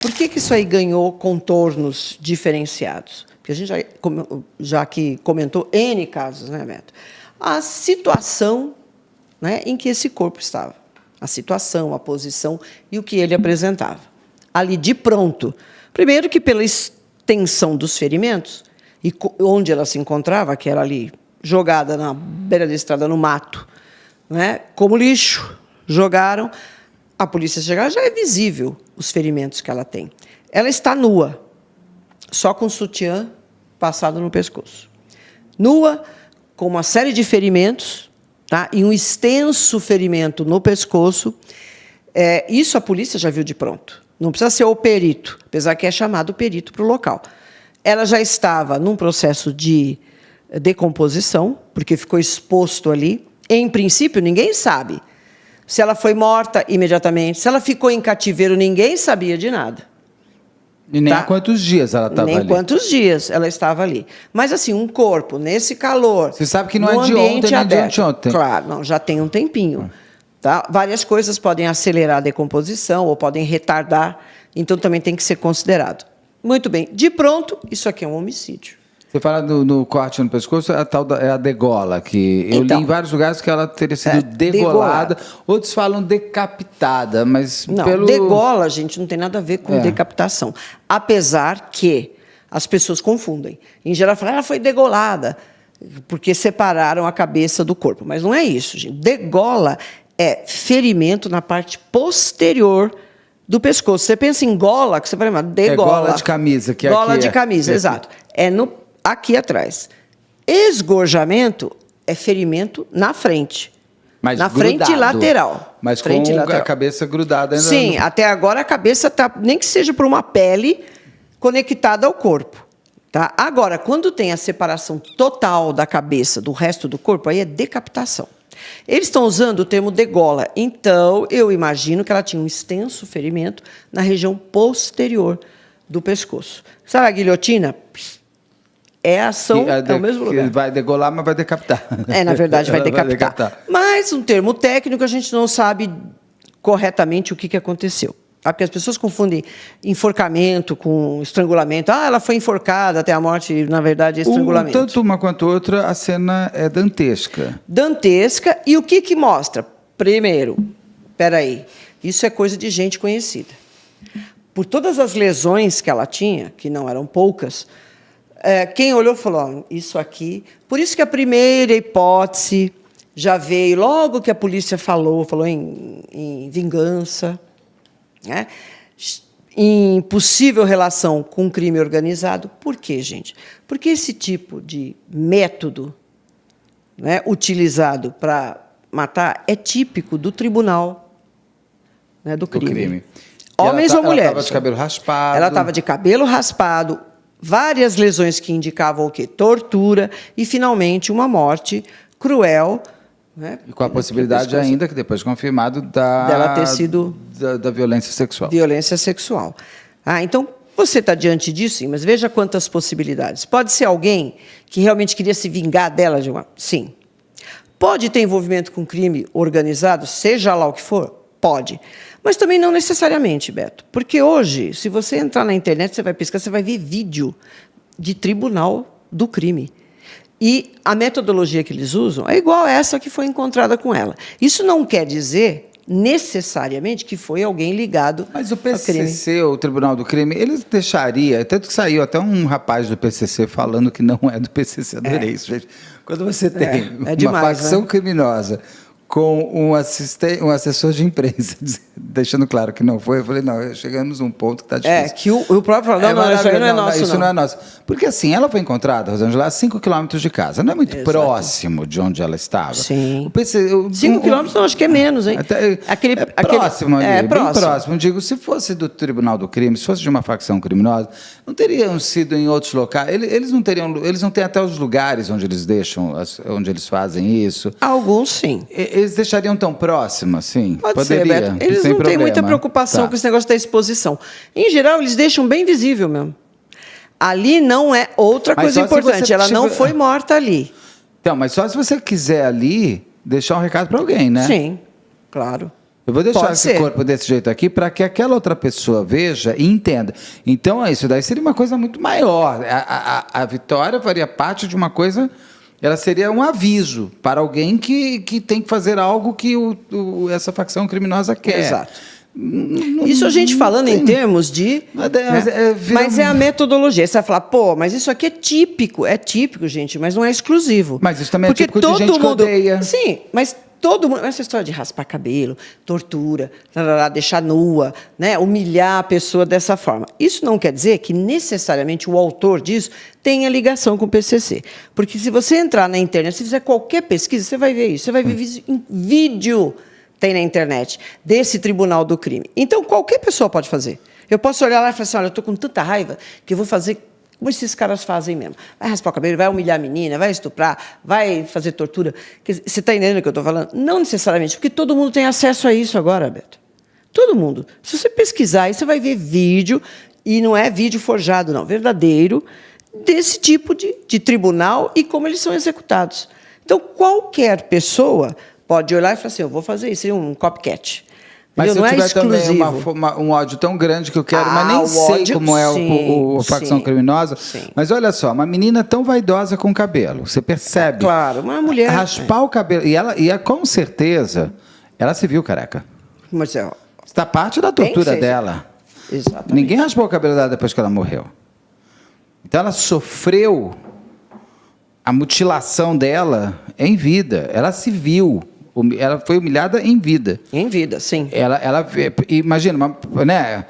Por que isso aí ganhou contornos diferenciados? Porque a gente já aqui comentou N casos, né, Beto? A situação, né, em que esse corpo estava. A situação, a posição e o que ele apresentava. Ali de pronto. Primeiro que pela extensão dos ferimentos, e onde ela se encontrava, que era ali, jogada na beira da estrada, no mato, né, como lixo, jogaram. A polícia chegar, já é visível os ferimentos que ela tem. Ela está nua, só com sutiã passado no pescoço. Nua, com uma série de ferimentos, tá? E um extenso ferimento no pescoço. Isso a polícia já viu de pronto. Não precisa ser o perito, apesar que é chamado o perito para o local. Ela já estava num processo de decomposição, porque ficou exposto ali. Em princípio, ninguém sabe se ela foi morta imediatamente, se ela ficou em cativeiro, ninguém sabia de nada. E nem há quantos dias ela estava ali. Nem quantos dias ela estava ali. Mas, assim, um corpo nesse calor... Você sabe que não é de ontem, nem de anteontem. Claro, não, já tem um tempinho. Tá? Várias coisas podem acelerar a decomposição ou podem retardar, então também tem que ser considerado. Muito bem. De pronto, isso aqui é um homicídio. Você fala no corte no pescoço, a tal é a degola, que eu li em vários lugares que ela teria sido degolada. Outros falam decapitada, mas não, degola, gente, não tem nada a ver com decapitação. Apesar que as pessoas confundem. Em geral, falam, ela foi degolada, porque separaram a cabeça do corpo. Mas não é isso, gente. Degola é ferimento na parte posterior do pescoço. Você pensa em gola, que você vai lembrar, degola. É gola de camisa. Que gola de camisa, exato. Aqui atrás. Esgorjamento é ferimento na frente. Mas na grudado, frente lateral. Mas frente com lateral. A cabeça grudada ainda. Sim, até agora a cabeça está, nem que seja por uma pele conectada ao corpo. Tá? Agora, quando tem a separação total da cabeça do resto do corpo, aí é decapitação. Eles estão usando o termo degola. Então, eu imagino que ela tinha um extenso ferimento na região posterior do pescoço. Sabe a guilhotina? É a ação, é o mesmo lugar. Vai degolar, mas vai decapitar. Na verdade, vai decapitar. Mas, um termo técnico, a gente não sabe corretamente o que aconteceu. Porque as pessoas confundem enforcamento com estrangulamento. Ela foi enforcada até a morte, na verdade, é estrangulamento. Tanto uma quanto outra, a cena é dantesca. Dantesca. E o que mostra? Primeiro, isso é coisa de gente conhecida. Por todas as lesões que ela tinha, que não eram poucas, quem olhou falou, isso aqui... Por isso que a primeira hipótese já veio, logo que a polícia falou em vingança, né? Em possível relação com crime organizado. Por quê, gente? Porque esse tipo de método, né, utilizado para matar é típico do tribunal, né, do crime. Homens ou mulheres. Ela estava de cabelo raspado. Ela estava de cabelo raspado, várias lesões que indicavam o quê? Tortura e, finalmente, uma morte cruel. Né? E com a possibilidade ainda, que depois confirmado, dela ter sido... Da violência sexual. Violência sexual. Então, você está diante disso, sim, mas veja quantas possibilidades. Pode ser alguém que realmente queria se vingar dela de uma... Sim. Pode ter envolvimento com crime organizado, seja lá o que for? Pode. Mas também não necessariamente, Beto. Porque hoje, se você entrar na internet, você vai pesquisar, você vai ver vídeo de tribunal do crime. E a metodologia que eles usam é igual a essa que foi encontrada com ela. Isso não quer dizer, necessariamente, que foi alguém ligado ao crime. Mas o PCC, o Tribunal do Crime, eles deixaria... Tanto que saiu até um rapaz do PCC falando que não é do PCC. Adorei isso, gente. Quando você tem uma facção criminosa com um assessor de imprensa, deixando claro que não foi, eu falei, não, chegamos a um ponto que está difícil. Que o próprio falou, não, isso aí não é nosso, isso não é nosso. Porque assim, ela foi encontrada, Rosângela, a 5 quilômetros de casa. Não é muito próximo de onde ela estava. Sim. 5 quilômetros, não, acho que é menos, hein? Próximo ali, bem próximo. Digo, se fosse do Tribunal do Crime, se fosse de uma facção criminosa, não teriam sido em outros locais. Eles não têm até os lugares onde eles deixam, onde eles fazem isso. Alguns, sim. Eles deixariam tão próximo, assim? Pode ser, Beto. Eles não têm muita preocupação com esse negócio da exposição. Em geral, eles deixam bem visível mesmo. Ali não é outra coisa importante. Ela não foi morta ali. Então, mas só se você quiser ali deixar um recado para alguém, né? Sim, claro. Eu vou deixar esse corpo desse jeito aqui para que aquela outra pessoa veja e entenda. Então, isso daí seria uma coisa muito maior. A Vitória faria parte de uma coisa... Ela seria um aviso para alguém que tem que fazer algo que essa facção criminosa quer. Exato. Isso a gente falando em termos de... Mas é a metodologia. Você vai falar, pô, mas isso aqui é típico, gente, mas não é exclusivo. Mas isso também é típico de gente que odeia. Sim, mas todo mundo... Essa história de raspar cabelo, tortura, deixar nua, né, humilhar a pessoa dessa forma. Isso não quer dizer que necessariamente o autor disso tenha ligação com o PCC. Porque se você entrar na internet, se fizer qualquer pesquisa, você vai ver isso. Você vai ver vídeo... tem na internet, desse tribunal do crime. Então, qualquer pessoa pode fazer. Eu posso olhar lá e falar assim, olha, eu estou com tanta raiva que eu vou fazer como esses caras fazem mesmo. Vai raspar o cabelo, vai humilhar a menina, vai estuprar, vai fazer tortura. Você está entendendo o que eu estou falando? Não necessariamente, porque todo mundo tem acesso a isso agora, Beto. Todo mundo. Se você pesquisar, aí você vai ver vídeo, e não é vídeo forjado, não, verdadeiro, desse tipo de tribunal e como eles são executados. Então, qualquer pessoa... pode olhar e falar assim, eu vou fazer isso, um copycat. Mas se eu tiver também um ódio tão grande que eu quero, mas nem sei como é a facção criminosa. Sim. Mas olha só, uma menina tão vaidosa com cabelo, você percebe? Claro, uma mulher... Raspar o cabelo, e com certeza, ela se viu careca. Mas está parte da tortura dela. Exatamente. Ninguém raspou o cabelo dela depois que ela morreu. Então ela sofreu a mutilação dela em vida. Ela se viu. Ela foi humilhada em vida. Em vida, sim. Ela imagina, né?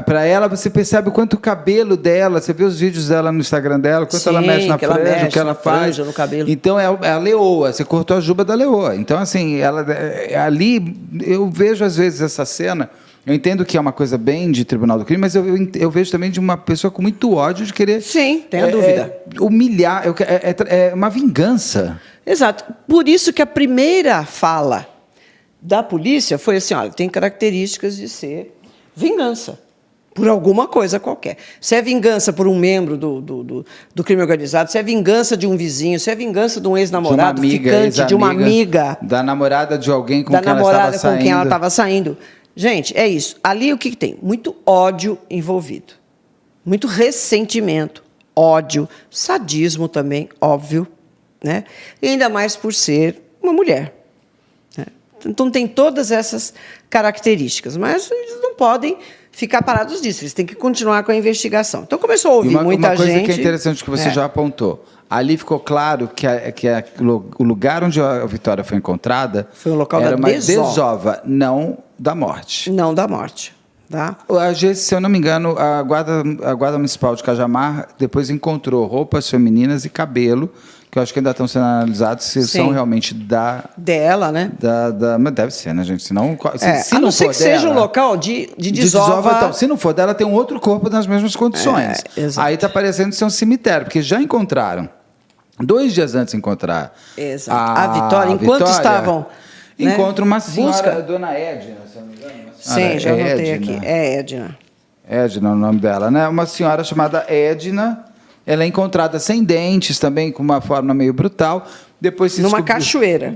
Para ela, você percebe o quanto o cabelo dela, você vê os vídeos dela no Instagram dela, quanto ela mexe na franja, o que ela faz. No cabelo. Então, é a leoa, você cortou a juba da leoa. Então, assim, ali, eu vejo às vezes essa cena, eu entendo que é uma coisa bem de Tribunal do Crime, mas eu vejo também de uma pessoa com muito ódio de querer... Sim, tenha dúvida. Humilhar, é uma vingança. Exato. Por isso que a primeira fala da polícia foi assim, olha, tem características de ser vingança, por alguma coisa qualquer. Se é vingança por um membro do crime organizado, se é vingança de um vizinho, se é vingança de um ex-namorado, ficante, de uma amiga. Da namorada de alguém com quem ela estava saindo. Com quem ela estava saindo. Gente, é isso. Ali o que tem? Muito ódio envolvido. Muito ressentimento, ódio, sadismo também, óbvio. Né? E ainda mais por ser uma mulher. Né? Então, tem todas essas características, mas eles não podem ficar parados disso, eles têm que continuar com a investigação. Então, começou a ouvir muita gente... Uma coisa que é interessante que você já apontou, ali ficou claro que o lugar onde a Vitória foi encontrada foi um local era da uma desova, não da morte. Não da morte. Tá? Se eu não me engano, a Guarda Municipal de Cajamar depois encontrou roupas femininas e cabelo, que eu acho que ainda estão sendo analisados se são realmente dela, né? Mas deve ser, né, gente? Senão, se a não for ser que dela, seja um local de desova. Então, se não for dela, tem um outro corpo nas mesmas condições. Aí está parecendo ser um cemitério, porque já encontraram. 2 dias antes de encontrar a Vitória, enquanto estavam... Encontra uma senhora, Dona Edna, se não me engano. Sim, já anotei aqui. É Edna. Edna é o nome dela, né? Uma senhora chamada Edna. Ela é encontrada sem dentes também, com uma forma meio brutal. Depois numa cachoeira.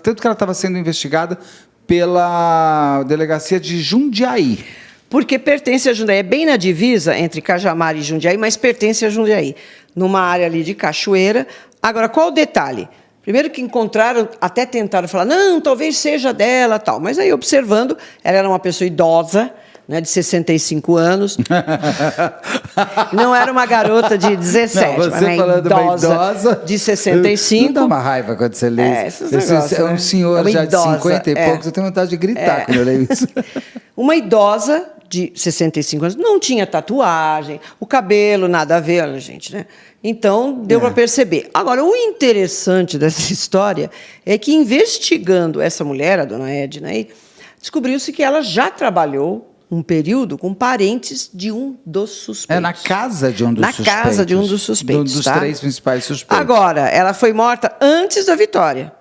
Tanto que ela estava sendo investigada pela delegacia de Jundiaí. Porque pertence a Jundiaí. É bem na divisa entre Cajamar e Jundiaí, mas pertence a Jundiaí. Numa área ali de cachoeira. Agora, qual o detalhe? Primeiro que encontraram, até tentaram falar, não, talvez seja dela, tal. Mas aí, observando, ela era uma pessoa idosa, né, de 65 anos. Não era uma garota de 17, não, mas uma idosa de 65. Não dá uma raiva quando você lê isso. É um senhor já de 50 e poucos, eu tenho vontade de gritar quando eu leio isso. Uma idosa de 65 anos, não tinha tatuagem, o cabelo, nada a ver, olha, gente, né? Então, deu para perceber. Agora, o interessante dessa história é que, investigando essa mulher, a dona Edna, descobriu-se que ela já trabalhou um período com parentes de um dos suspeitos. Na casa de um dos suspeitos. Na casa de um dos suspeitos, dos 3 principais suspeitos. Agora, ela foi morta antes da Vitória.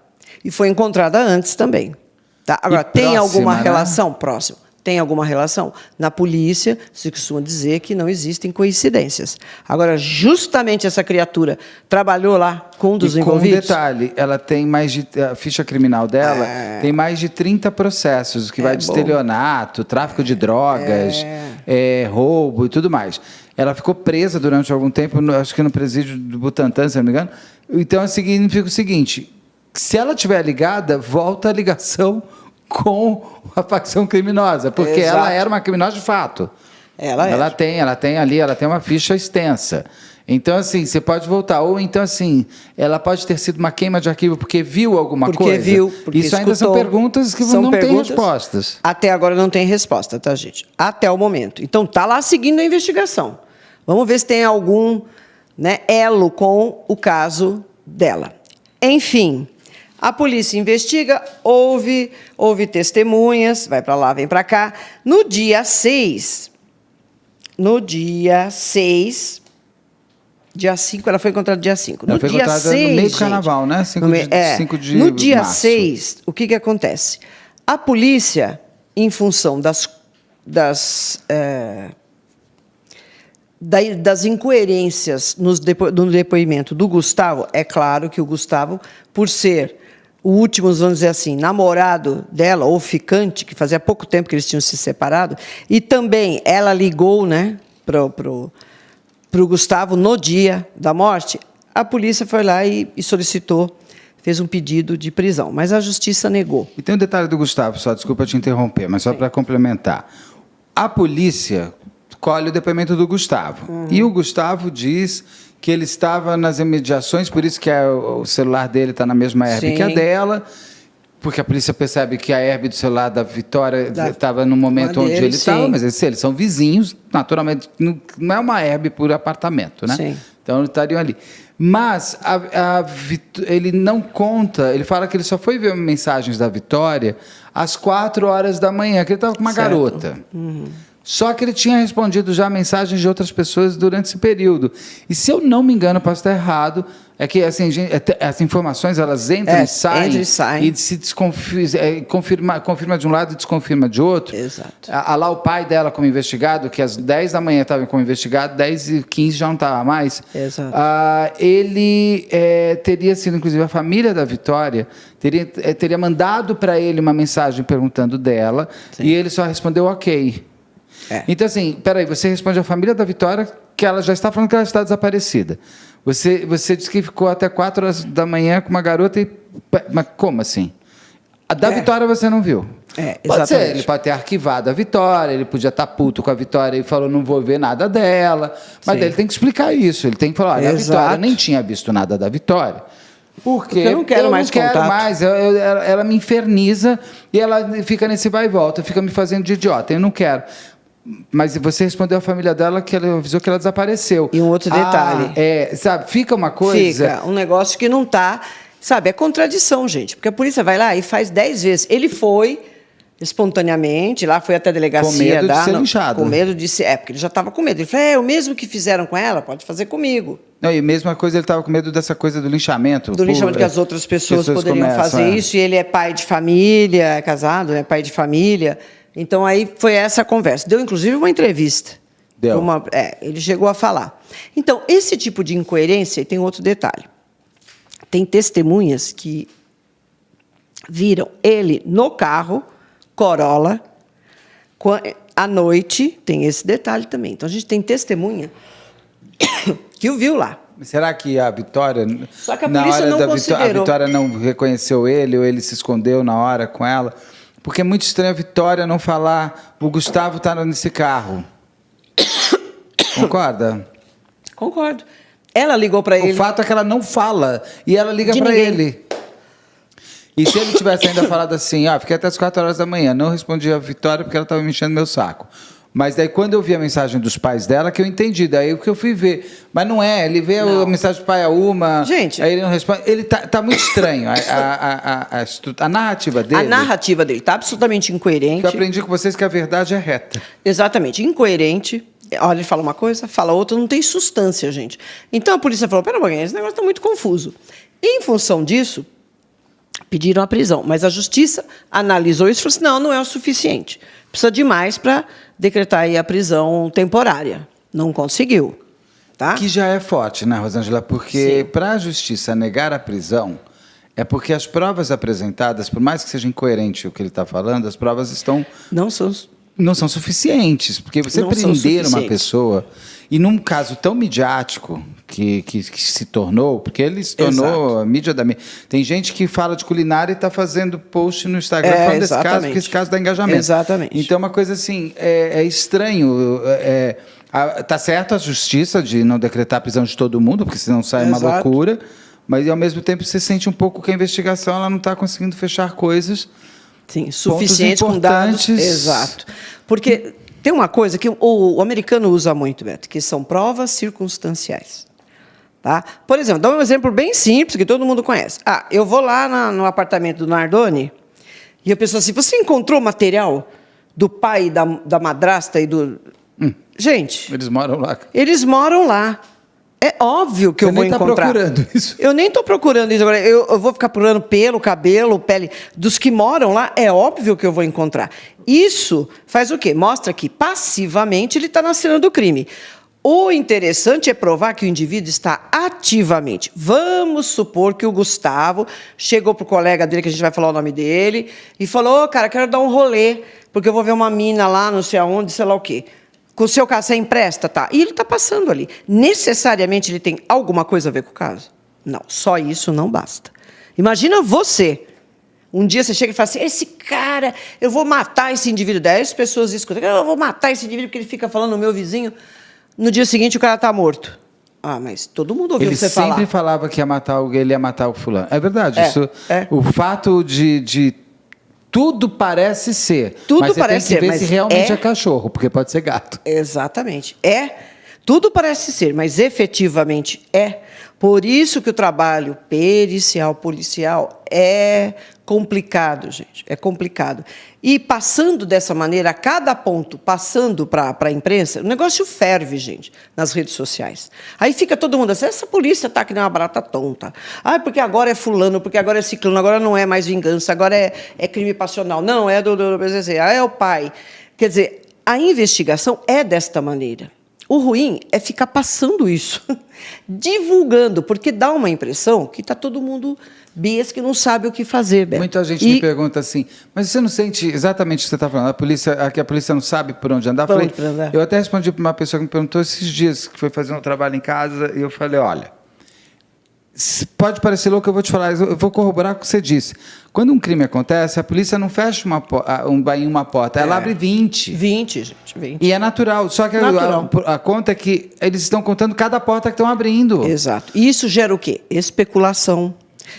E foi encontrada antes também. Tá? Agora, tem alguma relação próxima? Tem alguma relação? Na polícia, se costuma dizer que não existem coincidências. Agora, justamente essa criatura trabalhou lá com um dos envolvidos. Com um detalhe, ela tem a ficha criminal dela tem mais de 30 processos, que vai de estelionato, tráfico de drogas, roubo e tudo mais. Ela ficou presa durante algum tempo, acho que no presídio do Butantã, se não me engano. Então, significa o seguinte, se ela estiver ligada, volta a ligação com a facção criminosa, porque ela era uma criminosa de fato. Ela tem uma ficha extensa. Então, assim, você pode voltar. Ou então, assim, ela pode ter sido uma queima de arquivo porque viu alguma coisa. Porque isso ainda são perguntas que não têm respostas. Até agora não tem resposta, tá, gente? Até o momento. Então, tá lá seguindo a investigação. Vamos ver se tem algum, né, elo com o caso dela. Enfim, a polícia investiga, houve testemunhas, vai para lá, vem para cá. No dia 6, dia 5, ela foi encontrada dia 5. Ela foi encontrada 6, no meio do carnaval, né? 5 de no dia março. 6, o que acontece? A polícia, em função das incoerências no depoimento do Gustavo, é claro que o Gustavo, por ser o último, vamos dizer assim, namorado dela, ou ficante, que fazia pouco tempo que eles tinham se separado, e também ela ligou, né, pro Gustavo no dia da morte, a polícia foi lá e solicitou, fez um pedido de prisão, mas a justiça negou. E tem um detalhe do Gustavo, só desculpa te interromper, mas só para complementar. A polícia colhe o depoimento do Gustavo, e o Gustavo diz que ele estava nas imediações, por isso que o celular dele está na mesma herb que a dela, porque a polícia percebe que a herb do celular da Vitória estava no momento onde ele estava, mas eles são vizinhos, naturalmente, não é uma herb por apartamento, né? Sim. Então, eles estariam ali. Mas ele não conta, ele fala que ele só foi ver mensagens da Vitória às 4 horas da manhã, que ele estava com uma garota. Só que ele tinha respondido já mensagens de outras pessoas durante esse período. E se eu não me engano, posso estar errado, é que assim, as informações elas entram e saem e se confirma de um lado e desconfirma de outro. Exato. Lá o pai dela como investigado, que às 10 da manhã estava como investigado, 10h15 já não estava mais. Exato. Ele teria sido, inclusive, a família da Vitória teria mandado para ele uma mensagem perguntando dela. Sim. E ele só respondeu ok. Então, assim, peraí, você responde à família da Vitória que ela já está falando que ela está desaparecida. Você disse que ficou até 4 horas da manhã com uma garota e... Mas como assim? A da Vitória você não viu. Pode ser, ele pode ter arquivado a Vitória, ele podia estar puto com a Vitória e falou, não vou ver nada dela. Mas daí ele tem que explicar isso, ele tem que falar, olha, a Vitória nem tinha visto nada da Vitória. Porque eu não quero mais contato. Ela me inferniza e ela fica nesse vai e volta, fica me fazendo de idiota, eu não quero. Mas você respondeu à família dela que ela avisou que ela desapareceu. E um outro detalhe. Sabe, fica uma coisa... Fica um negócio que não está... Sabe, é contradição, gente. Porque a polícia vai lá e faz 10 vezes. Ele foi espontaneamente, lá foi até a delegacia... Com medo de ser linchado. Com medo de ser... porque ele já estava com medo. Ele falou, o mesmo que fizeram com ela, pode fazer comigo. Não, e mesma coisa, ele estava com medo dessa coisa do linchamento. Do linchamento, que as outras pessoas poderiam fazer isso. E ele é pai de família, é casado, é pai de família... Então, aí foi essa conversa. Deu, inclusive, uma entrevista. Deu. Ele chegou a falar. Então, esse tipo de incoerência, e tem outro detalhe. Tem testemunhas que viram ele no carro, Corolla, à noite, tem esse detalhe também. Então, a gente tem testemunha que o viu lá. Será que a Vitória... Só que a polícia não considerou. A Vitória não reconheceu ele, ou ele se escondeu na hora com ela... Porque é muito estranho a Vitória não falar, o Gustavo está nesse carro. Concorda? Concordo. Ela ligou para ele. O fato é que ela não fala, e ela liga para ele. E se ele tivesse ainda falado assim, fiquei até as 4 horas da manhã, não respondi a Vitória porque ela estava me enchendo meu saco. Mas daí, quando eu vi a mensagem dos pais dela, que eu entendi, daí o que eu fui ver. Mas não é, ele vê a mensagem do pai a uma, gente, aí ele não responde. Ele tá muito estranho, a narrativa dele. A narrativa dele está absolutamente incoerente. Eu aprendi com vocês que a verdade é reta. Exatamente, incoerente. Olha, ele fala uma coisa, fala outra, não tem substância, gente. Então a polícia falou, pera um pouquinho, esse negócio está muito confuso. Em função disso, Pediram a prisão, mas a justiça analisou isso e falou assim, não é o suficiente. Precisa de mais para decretar aí a prisão temporária. Não conseguiu. Tá? Que já é forte, né, Rosângela? Porque para a justiça negar a prisão, é porque as provas apresentadas, por mais que seja incoerente o que ele está falando, as provas estão... Não são suficientes. Porque você prender uma pessoa, e num caso tão midiático que se tornou, porque ele se tornou a mídia da mídia. Tem gente que fala de culinária e está fazendo post no Instagram falando desse caso, porque esse caso dá engajamento. Exatamente. Então, uma coisa assim, é estranho. Está certo a justiça de não decretar a prisão de todo mundo, porque senão sai uma loucura, mas ao mesmo tempo você sente um pouco que a investigação ela não está conseguindo fechar coisas. Sim, suficiente com dados. Exato. Porque tem uma coisa que o americano usa muito, Beto, que são provas circunstanciais. Tá? Por exemplo, dá um exemplo bem simples, que todo mundo conhece. Eu vou lá no apartamento do Nardoni e a pessoa assim, você encontrou material do pai, da madrasta e do... Gente... Eles moram lá. Eles moram lá. É óbvio que eu vou encontrar. Você nem está procurando isso. Eu nem estou procurando isso. Agora, eu vou ficar procurando pelo, cabelo, pele dos que moram lá. É óbvio que eu vou encontrar. Isso faz o quê? Mostra que passivamente ele está na cena do crime. O interessante é provar que o indivíduo está ativamente. Vamos supor que o Gustavo chegou para o colega dele, que a gente vai falar o nome dele, e falou, cara, quero dar um rolê, porque eu vou ver uma mina lá, não sei aonde, sei lá o quê. Com o seu caso, você empresta? Tá. E ele está passando ali. Necessariamente ele tem alguma coisa a ver com o caso? Não, só isso não basta. Imagina você. Um dia você chega e fala assim, esse cara, eu vou matar esse indivíduo. 10 pessoas escutam, eu vou matar esse indivíduo porque ele fica falando no meu vizinho. No dia seguinte o cara está morto. Mas todo mundo ouviu você falar. Ele sempre falava que ia matar alguém, ele ia matar o fulano. É verdade. O fato de tudo parece ser. Mas você tem que ver se realmente é cachorro, porque pode ser gato. Exatamente. Tudo parece ser, mas efetivamente é. Por isso que o trabalho pericial, policial é complicado, gente. É complicado. E passando dessa maneira, a cada ponto, passando para a imprensa, o negócio ferve, gente, nas redes sociais. Aí fica todo mundo assim, essa polícia está que nem uma barata tonta. Porque agora é fulano, porque agora é ciclano, agora não é mais vingança, agora é crime passional. Não, é do PCC, é o pai. Quer dizer, a investigação é desta maneira. O ruim é ficar passando isso, divulgando, porque dá uma impressão que está todo mundo bias que não sabe o que fazer, Beto. Muita gente me pergunta assim, mas você não sente exatamente o que você está falando? A polícia não sabe por onde andar? Eu até respondi para uma pessoa que me perguntou esses dias, que foi fazer um trabalho em casa, e eu falei, olha, pode parecer louco, eu vou te falar, eu vou corroborar o que você disse. Quando um crime acontece, a polícia não fecha uma porta, ela abre 20. 20, gente, 20. E é natural, só que a conta é que eles estão contando cada porta que estão abrindo. Exato. E isso gera o quê? Especulação.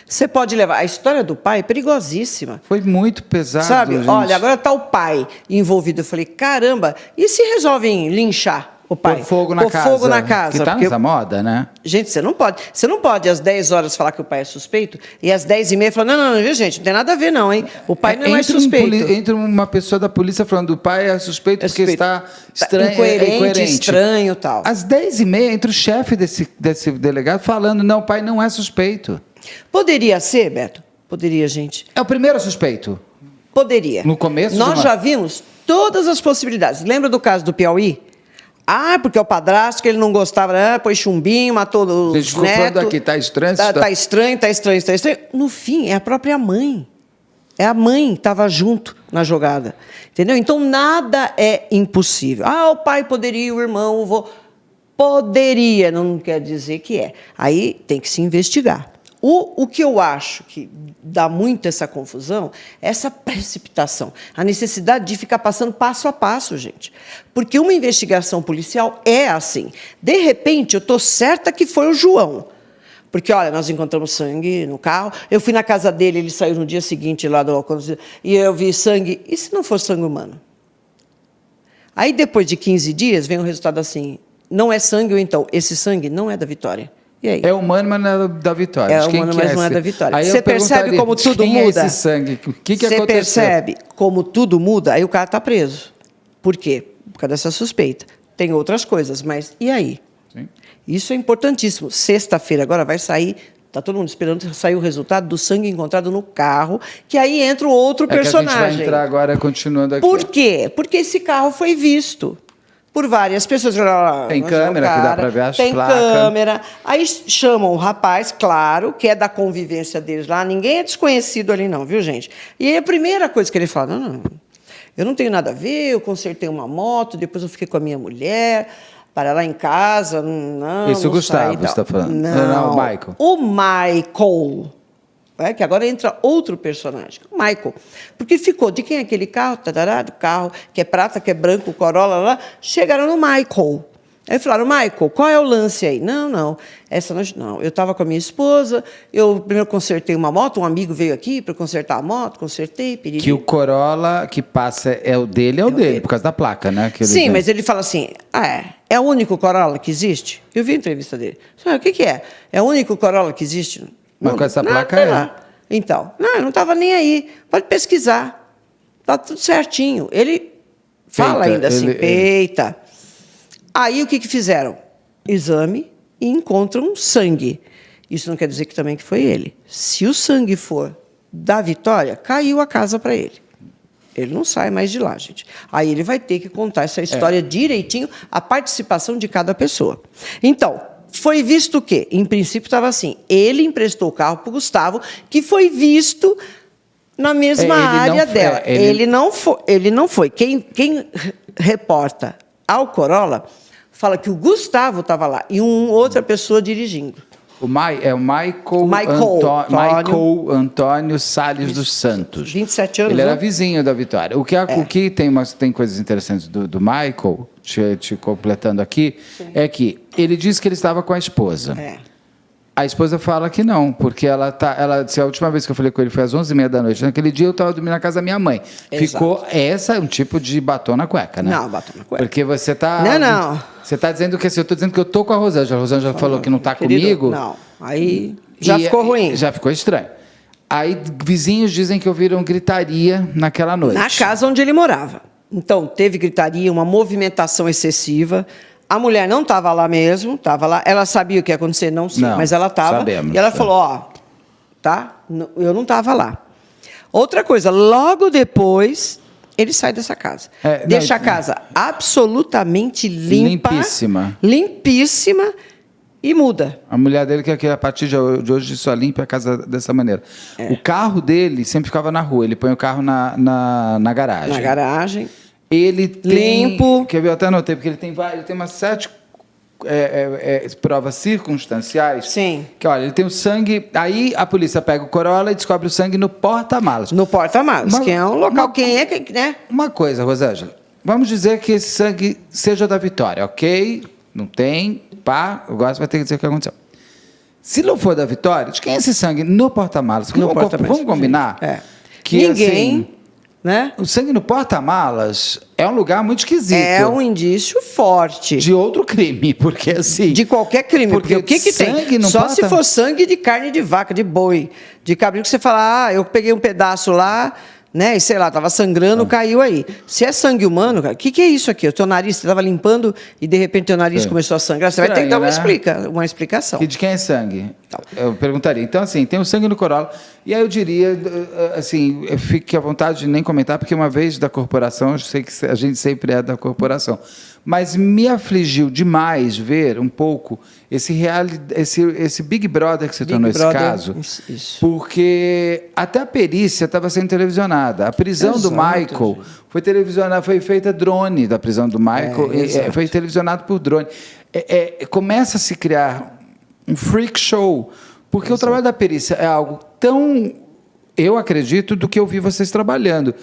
Você pode levar... A história do pai é perigosíssima. Foi muito pesado, sabe? Gente. Olha, agora está o pai envolvido. Eu falei, caramba, e se resolvem linchar o pai? Pôr fogo na casa. Fogo na casa. Que está nessa moda, né? Gente, você não pode às 10 horas falar que o pai é suspeito e às 10h30 falar, não, viu, gente, não tem nada a ver não, hein? O pai não é suspeito. Entra uma pessoa da polícia falando do pai é suspeito porque está estranho, incoerente. Estranho e tal. Às 10h30 entra o chefe desse delegado falando, não, o pai não é suspeito. Poderia ser, Beto? Poderia, gente. É o primeiro suspeito? Poderia. No começo? Nós já vimos todas as possibilidades. Lembra do caso do Piauí? Porque é o padrasto, que ele não gostava, pôs chumbinho, matou os netos. Ficou falando aqui, está estranho. Está estranho. No fim, é a própria mãe. É a mãe que estava junto na jogada. Entendeu? Então, nada é impossível. O pai poderia, o irmão, o avô... Poderia, não quer dizer que é. Aí tem que se investigar. O que eu acho que dá muito essa confusão é essa precipitação, a necessidade de ficar passando passo a passo, gente. Porque uma investigação policial é assim. De repente, eu estou certa que foi o João. Porque, olha, nós encontramos sangue no carro, eu fui na casa dele, ele saiu no dia seguinte lá do e eu vi sangue. E se não for sangue humano? Aí, depois de 15 dias, vem o resultado assim, não é sangue ou então, esse sangue não é da Vitória. E aí? É humano, mas não é da Vitória. É humano, mas não é da Vitória. Você percebe como tudo muda? É esse sangue? O que aconteceu? Você percebe como tudo muda? Aí o cara está preso. Por quê? Por causa dessa suspeita. Tem outras coisas, mas e aí? Sim. Isso é importantíssimo. Sexta-feira agora vai sair Está todo mundo esperando sair o resultado do sangue encontrado no carro, que aí entra o outro personagem. Que a gente vai entrar agora, continuando aqui. Por quê? Porque esse carro foi visto por várias pessoas. Tem câmera que dá para ver as placas. Tem câmera. Aí chamam o rapaz, claro, que é da convivência deles lá. Ninguém é desconhecido ali não, viu, gente? E aí a primeira coisa que ele fala, não, eu não tenho nada a ver, eu consertei uma moto, depois eu fiquei com a minha mulher, para lá em casa, não. Isso, o Gustavo você está falando. Não, o Michael. O Michael. Que agora entra outro personagem, o Michael. Porque ficou de quem é aquele carro? Tadará, do carro, que é prata, que é branco, Corolla, lá. Chegaram no Michael. Aí falaram, Michael, qual é o lance aí? Não, essa noite não. Eu estava com a minha esposa, eu primeiro consertei uma moto, um amigo veio aqui para consertar a moto, consertei, piriri. Que o Corolla que passa é o dele, por causa da placa, né? Sim, mas ele fala assim, é o único Corolla que existe? Eu vi a entrevista dele. O que é? É o único Corolla que existe? Mas com essa placa é. Então, eu não estava nem aí. Pode pesquisar. Está tudo certinho. Ele fala ainda assim, peita. Aí o que fizeram? Exame e encontram sangue. Isso não quer dizer que também que foi ele. Se o sangue for da Vitória, caiu a casa para ele. Ele não sai mais de lá, gente. Aí ele vai ter que contar essa história direitinho, a participação de cada pessoa. Então, foi visto o quê? Em princípio estava assim, ele emprestou o carro para o Gustavo, que foi visto na mesma área dela. Ele não foi. Quem reporta ao Corolla fala que o Gustavo estava lá e outra pessoa dirigindo. É o Michael Antônio Salles dos Santos. 27 anos. Ele era vizinho da Vitória. O que tem coisas interessantes do Michael, te completando aqui, é que ele disse que ele estava com a esposa. A esposa fala que não, porque ela disse, a última vez que eu falei com ele foi às 11h30 da noite. Naquele dia eu estava dormindo na casa da minha mãe. Exato. Ficou, essa é um tipo de batom na cueca, né? Não, batom na cueca. Porque você está... Não. Você está dizendo que assim, eu estou dizendo que eu estou com a Rosângela. A Rosângela falou que não está comigo. Não, aí já ficou ruim. Já ficou estranho. Aí vizinhos dizem que ouviram gritaria naquela noite. Na casa onde ele morava. Então, teve gritaria, uma movimentação excessiva. A mulher não estava lá mesmo, estava lá. Ela sabia o que ia acontecer, não sei, mas ela estava. E ela falou, eu não estava lá. Outra coisa, logo depois, ele sai dessa casa. Deixa a casa absolutamente limpíssima e muda. A mulher dele quer que a partir de hoje só limpe a casa dessa maneira. O carro dele sempre ficava na rua, ele põe o carro na garagem. Na garagem. Ele tem, limpo. Quer ver? Eu até anotei, porque ele tem umas 7 provas circunstanciais. Sim. Que, olha, ele tem o sangue... Aí a polícia pega o Corolla e descobre o sangue no porta-malas. No porta-malas, que é um local... né? Uma coisa, Rosângela. Vamos dizer que esse sangue seja da Vitória, ok? Não tem, agora você vai ter que dizer o que aconteceu. Se não for da Vitória, de quem é esse sangue no porta-malas? Vamos combinar? Que, ninguém... Assim, né? O sangue no porta-malas é um lugar muito esquisito. É um indício forte. De outro crime, porque assim... De qualquer crime, porque o que tem? Só se for sangue de carne de vaca, de boi, de cabrito, que você fala, eu peguei um pedaço lá, né, e sei lá, estava sangrando, caiu aí. Se é sangue humano, cara, o que é isso aqui? O teu nariz, você estava limpando e de repente teu nariz começou a sangrar, você vai ter que dar uma explicação. Que de quem é sangue? Eu perguntaria. Então, assim, tem o sangue no Corolla. E aí eu diria, assim, fique à vontade de nem comentar, porque uma vez da corporação, eu sei que a gente sempre é da corporação, mas me afligiu demais ver um pouco esse Big Brother que se tornou esse caso, porque até a perícia estava sendo televisionada. A prisão do Michael foi televisionada, foi feita drone da prisão do Michael, foi televisionado por drone. Começa a se criar um freak show, porque o trabalho da perícia é algo tão, eu acredito, do que eu vi vocês trabalhando.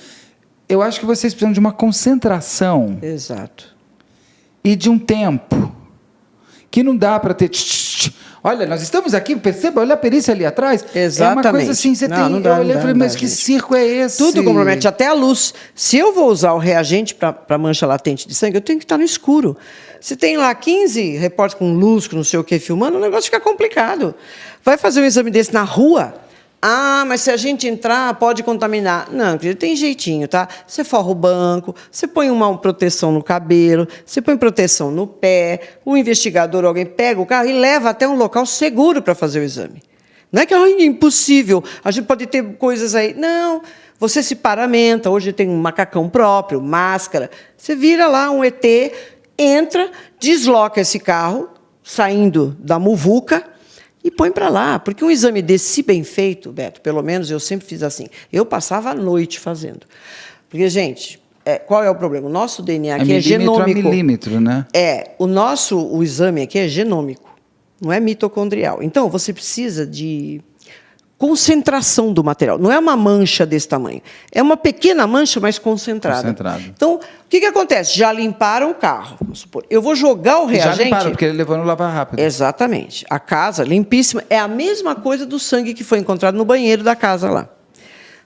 Eu acho que vocês precisam de uma concentração. Exato. E de um tempo que não dá para ter... Olha, nós estamos aqui, perceba, olha a perícia ali atrás. Exatamente. É uma coisa assim, eu olhei e falei, mas que circo é esse? Tudo compromete, até a luz. Se eu vou usar o reagente para mancha latente de sangue, eu tenho que estar no escuro. Se tem lá 15 repórteres com luz, com não sei o que, filmando, o negócio fica complicado. Vai fazer um exame desse na rua? Mas se a gente entrar, pode contaminar. Não, querido, tem jeitinho, tá? Você forra o banco, você põe uma proteção no cabelo, você põe proteção no pé, o investigador, alguém pega o carro e leva até um local seguro para fazer o exame. Não é que é impossível, a gente pode ter coisas aí. Não, você se paramenta, hoje tem um macacão próprio, máscara. Você vira lá um ET, entra, desloca esse carro, saindo da muvuca, e põe para lá. Porque um exame desse, se bem feito, Beto, pelo menos eu sempre fiz assim, eu passava a noite fazendo. Porque, gente, qual é o problema? O nosso DNA aqui é genômico. A milímetro, né? O exame aqui é genômico, não é mitocondrial. Então, você precisa de concentração do material. Não é uma mancha desse tamanho. É uma pequena mancha, mas concentrada. Então, o que acontece? Já limparam o carro, vamos supor. Eu vou jogar o reagente... Já limparam, porque ele levou no lava rápido. Exatamente. A casa, limpíssima. É a mesma coisa do sangue que foi encontrado no banheiro da casa lá.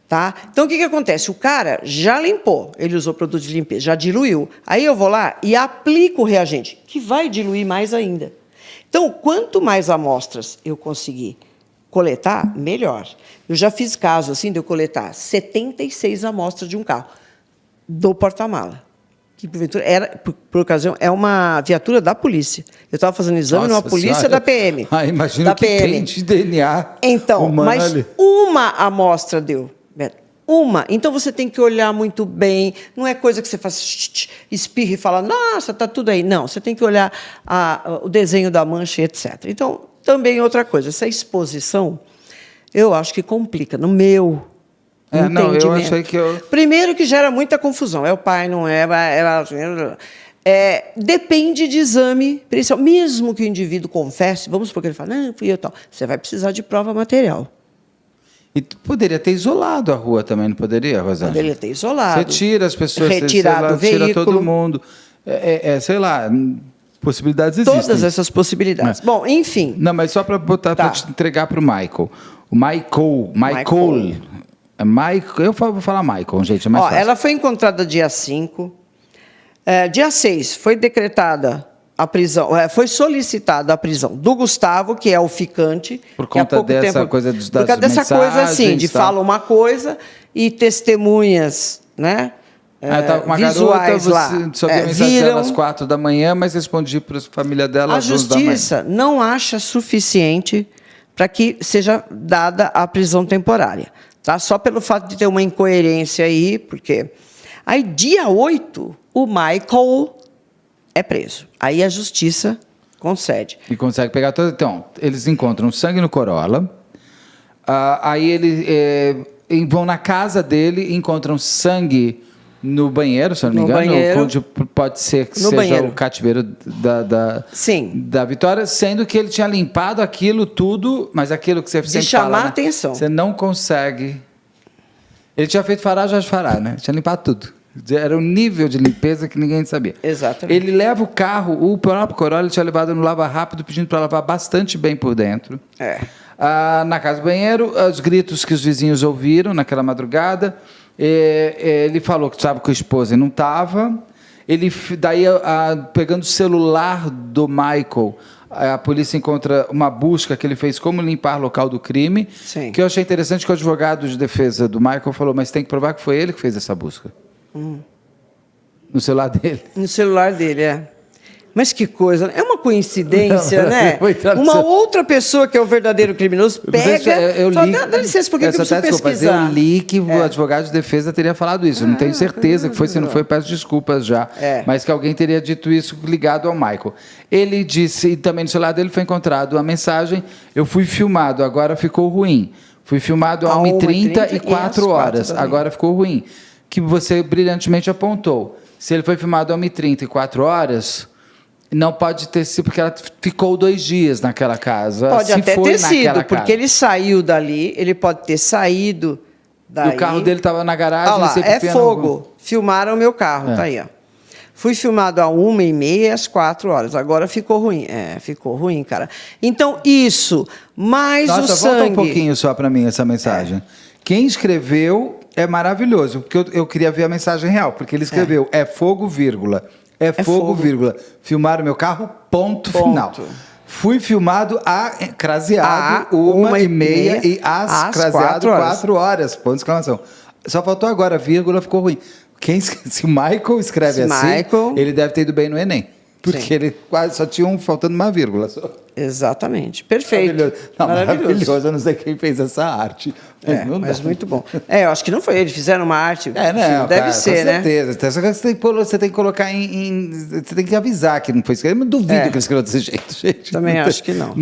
Tá? Então, o que acontece? O cara já limpou, ele usou produto de limpeza, já diluiu. Aí eu vou lá e aplico o reagente, que vai diluir mais ainda. Então, quanto mais amostras eu conseguir coletar, melhor. Eu já fiz caso assim de eu coletar 76 amostras de um carro, do porta-mala. Que, porventura, por ocasião, é uma viatura da polícia. Eu estava fazendo exame numa polícia da PM. Imagina o que tem de DNA. Então, mas uma amostra deu. Uma. Então, você tem que olhar muito bem. Não é coisa que você faz, espirra e fala, nossa, está tudo aí. Não, você tem que olhar o desenho da mancha, etc. Então, também outra coisa, essa exposição, eu acho que complica, no meu entendimento. Eu achei que Primeiro que gera muita confusão. É o pai, não é... depende de exame pericial. Mesmo que o indivíduo confesse, vamos supor que ele fale, não, fui eu tal. Você vai precisar de prova material. E poderia ter isolado a rua também, não poderia, Rosângela? Poderia ter isolado. Você tira as pessoas, retirado o veículo. Tira todo mundo. Sei lá, possibilidades existem. Todas essas possibilidades. Bom, enfim. Não, mas só para botar, para te entregar para o Michael. O Michael. Eu vou falar Michael, gente, é mais fácil. Ela foi encontrada dia 5. Dia 6 foi decretada a prisão, foi solicitada a prisão do Gustavo, que é o ficante. Por conta dessa coisa das mensagens. Por causa dessa coisa, assim, de fala uma coisa e testemunhas, né? Estava com uma visuais garota, lá. Você soube a mensagem dela às 4 da manhã, mas respondi para a família dela às 11 da manhã. A justiça não acha suficiente para que seja dada a prisão temporária. Tá? Só pelo fato de ter uma incoerência aí, porque... Aí, dia 8, o Michael é preso. Aí a justiça concede. E consegue pegar todo... Então, eles encontram sangue no Corolla, aí eles vão na casa dele e encontram sangue no banheiro, se eu não me engano, onde pode ser que seja o cativeiro da Vitória, sendo que ele tinha limpado aquilo tudo, mas aquilo que você sempre fala... De chamar a atenção. Você não consegue... Ele tinha feito fará, né? Tinha limpado tudo. Era um nível de limpeza que ninguém sabia. Exatamente. Ele leva o carro, o próprio Corolla, ele tinha levado no lava rápido, pedindo para lavar bastante bem por dentro. Na casa do banheiro, os gritos que os vizinhos ouviram naquela madrugada. Ele falou que estava com a esposa e não estava. Daí, pegando o celular do Michael, a polícia encontra uma busca que ele fez como limpar local do crime. Sim. Que eu achei interessante que o advogado de defesa do Michael falou, mas tem que provar que foi ele que fez essa busca. No celular dele. No celular dele, Mas que coisa, é uma coincidência, né? Uma outra pessoa que é o verdadeiro criminoso pega eu li, fala, dá licença, por que eu preciso pesquisar? Eu li que o advogado de defesa teria falado isso. Eu não tenho certeza que foi, se não foi, peço desculpas já. Mas que alguém teria dito isso ligado ao Michael. Ele disse, e também no celular dele foi encontrado a mensagem, eu fui filmado, agora ficou ruim. Fui filmado a 1h30 e 4 horas, agora ficou ruim. Que você brilhantemente apontou. Se ele foi filmado a 1h30 e 4 horas... Não pode ter sido, porque ela ficou 2 dias naquela casa. Pode até ter sido, porque ele saiu dali, ele pode ter saído daí. O carro dele estava na garagem. Olha lá, fogo. Filmaram o meu carro, tá aí, ó. Fui filmado a 1h30 e às 4 horas. Agora ficou ruim. Ficou ruim, cara. Então, isso, mais o sangue... volta um pouquinho só para mim essa mensagem. Quem escreveu é maravilhoso, porque eu queria ver a mensagem real, porque ele escreveu, fogo, vírgula... fogo, vírgula. Filmaram meu carro, ponto final. Fui filmado craseado 1h30 e craseado 4 horas. Ponto de exclamação. Só faltou agora, vírgula, ficou ruim. Se o Michael escreve assim, ele deve ter ido bem no Enem. Porque Sim. ele quase só tinha faltando uma vírgula. Só. Exatamente. Perfeito. Maravilhoso. Não, maravilhoso. Eu não sei quem fez essa arte. Mas muito bom. Eu acho que não foi eles, fizeram uma arte. Não, deve cara, ser, com certeza. Só que você tem que colocar você tem que avisar que não foi escrito. Eu não duvido que ele escreveu desse jeito, gente. Também acho que não.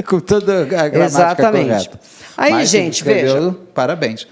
Com toda a gramática Exatamente. correta. Aí, Mas gente, escreveu, veja. Parabéns.